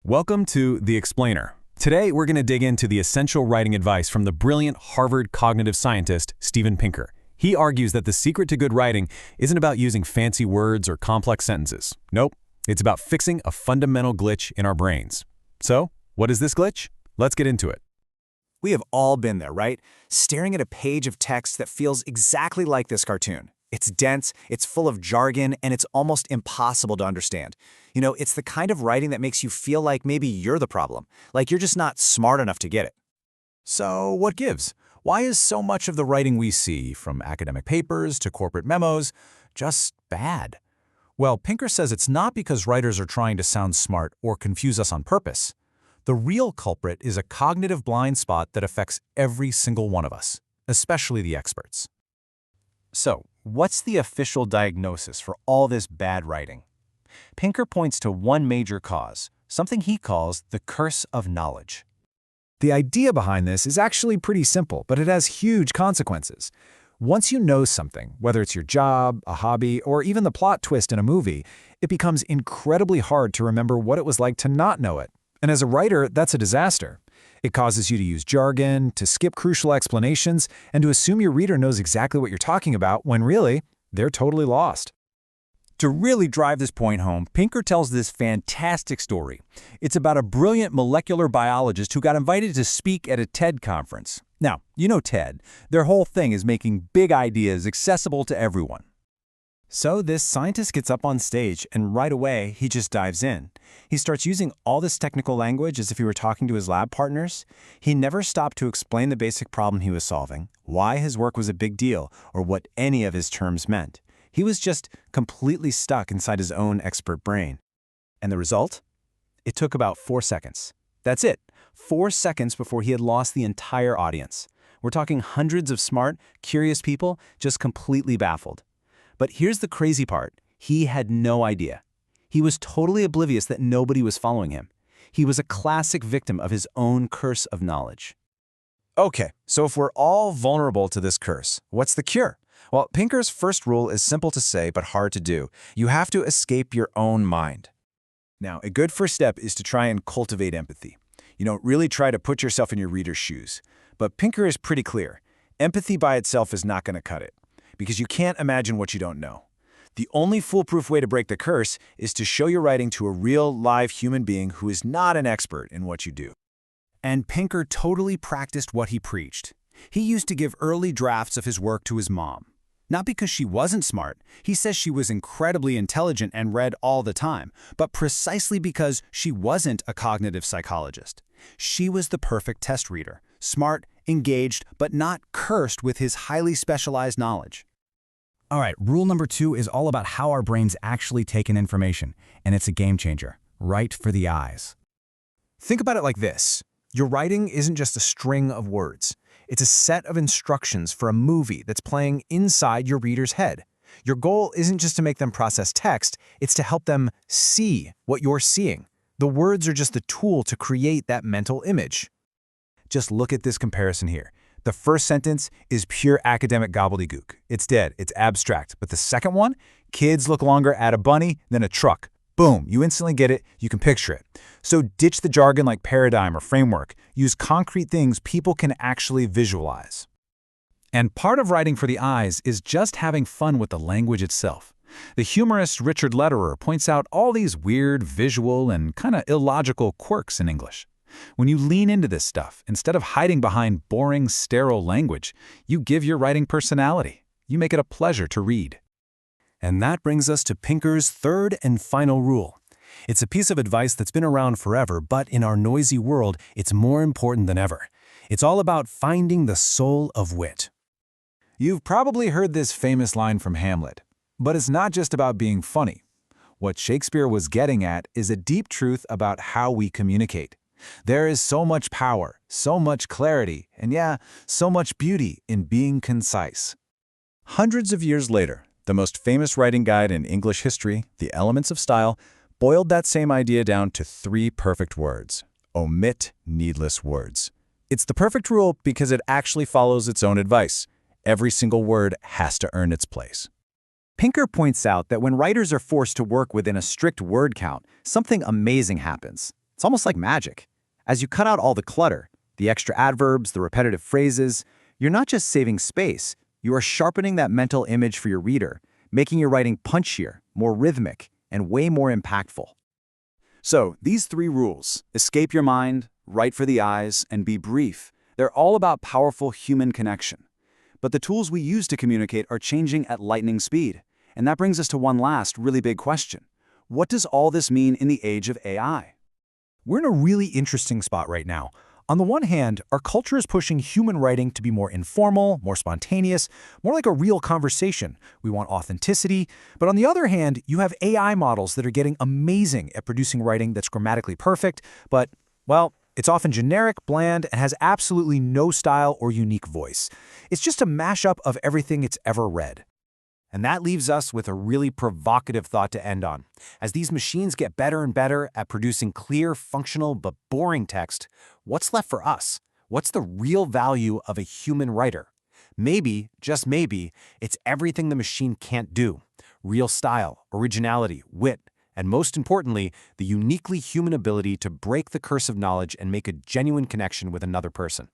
Welcome to The Explainer. Today, we're going to dig into the essential writing advice from the brilliant Harvard cognitive scientist, Steven Pinker. He argues that the secret to good writing isn't about using fancy words or complex sentences. Nope, it's about fixing a fundamental glitch in our brains. So, what is this glitch? Let's get into it. We have all been there, right? Staring at a page of text that feels exactly like this cartoon. It's dense, it's full of jargon, and it's almost impossible to understand. It's the kind of writing that makes you feel like maybe you're the problem, like you're just not smart enough to get it. So what gives? Why is so much of the writing we see, from academic papers to corporate memos, just bad? Well, Pinker says it's not because writers are trying to sound smart or confuse us on purpose. The real culprit is a cognitive blind spot that affects every single one of us, especially the experts. So, what's the official diagnosis for all this bad writing? Pinker points to one major cause, something he calls the curse of knowledge. The idea behind this is actually pretty simple, but it has huge consequences. Once you know something, whether it's your job, a hobby, or even the plot twist in a movie, it becomes incredibly hard to remember what it was like to not know it. And as a writer, that's a disaster. It causes you to use jargon, to skip crucial explanations, and to assume your reader knows exactly what you're talking about when really, they're totally lost. To really drive this point home, Pinker tells this fantastic story. It's about a brilliant molecular biologist who got invited to speak at a TED conference. Now, you know TED. Their whole thing is making big ideas accessible to everyone. So this scientist gets up on stage, and right away, he just dives in. He starts using all this technical language as if he were talking to his lab partners. He never stopped to explain the basic problem he was solving, why his work was a big deal, or what any of his terms meant. He was just completely stuck inside his own expert brain. And the result? It took about 4 seconds. That's it. 4 seconds before he had lost the entire audience. We're talking hundreds of smart, curious people just completely baffled. But here's the crazy part. He had no idea. He was totally oblivious that nobody was following him. He was a classic victim of his own curse of knowledge. Okay, so if we're all vulnerable to this curse, what's the cure? Well, Pinker's first rule is simple to say but hard to do. You have to escape your own mind. Now, a good first step is to try and cultivate empathy. Really try to put yourself in your reader's shoes. But Pinker is pretty clear. Empathy by itself is not going to cut it, because you can't imagine what you don't know. The only foolproof way to break the curse is to show your writing to a real, live human being who is not an expert in what you do. And Pinker totally practiced what he preached. He used to give early drafts of his work to his mom. Not because she wasn't smart. He says she was incredibly intelligent and read all the time, but precisely because she wasn't a cognitive psychologist. She was the perfect test reader, smart, engaged, but not cursed with his highly specialized knowledge. All right, rule number 2 is all about how our brains actually take in information, and it's a game changer. Write for the eyes. Think about it like this. Your writing isn't just a string of words. It's a set of instructions for a movie that's playing inside your reader's head. Your goal isn't just to make them process text, it's to help them see what you're seeing. The words are just the tool to create that mental image. Just look at this comparison here. The first sentence is pure academic gobbledygook. It's dead, it's abstract. But the second one, kids look longer at a bunny than a truck. Boom, you instantly get it, you can picture it. So ditch the jargon like paradigm or framework. Use concrete things people can actually visualize. And part of writing for the eyes is just having fun with the language itself. The humorist Richard Lederer points out all these weird, visual, and kind of illogical quirks in English. When you lean into this stuff, instead of hiding behind boring, sterile language, you give your writing personality. You make it a pleasure to read. And that brings us to Pinker's third and final rule. It's a piece of advice that's been around forever, but in our noisy world, it's more important than ever. It's all about finding the soul of wit. You've probably heard this famous line from Hamlet, but it's not just about being funny. What Shakespeare was getting at is a deep truth about how we communicate. There is so much power, so much clarity, and so much beauty in being concise. Hundreds of years later, the most famous writing guide in English history, The Elements of Style, boiled that same idea down to 3 perfect words. Omit needless words. It's the perfect rule because it actually follows its own advice. Every single word has to earn its place. Pinker points out that when writers are forced to work within a strict word count, something amazing happens. It's almost like magic. As you cut out all the clutter, the extra adverbs, the repetitive phrases, you're not just saving space, you are sharpening that mental image for your reader, making your writing punchier, more rhythmic, and way more impactful. So, these 3 rules, escape your mind, write for the eyes, and be brief, they're all about powerful human connection. But the tools we use to communicate are changing at lightning speed. And that brings us to one last really big question. What does all this mean in the age of AI? We're in a really interesting spot right now. On the one hand, our culture is pushing human writing to be more informal, more spontaneous, more like a real conversation. We want authenticity. But on the other hand, you have AI models that are getting amazing at producing writing that's grammatically perfect, but, well, it's often generic, bland, and has absolutely no style or unique voice. It's just a mashup of everything it's ever read. And that leaves us with a really provocative thought to end on. As these machines get better and better at producing clear, functional, but boring text, what's left for us? What's the real value of a human writer? Maybe, just maybe, it's everything the machine can't do. Real style, originality, wit, and most importantly, the uniquely human ability to break the curse of knowledge and make a genuine connection with another person.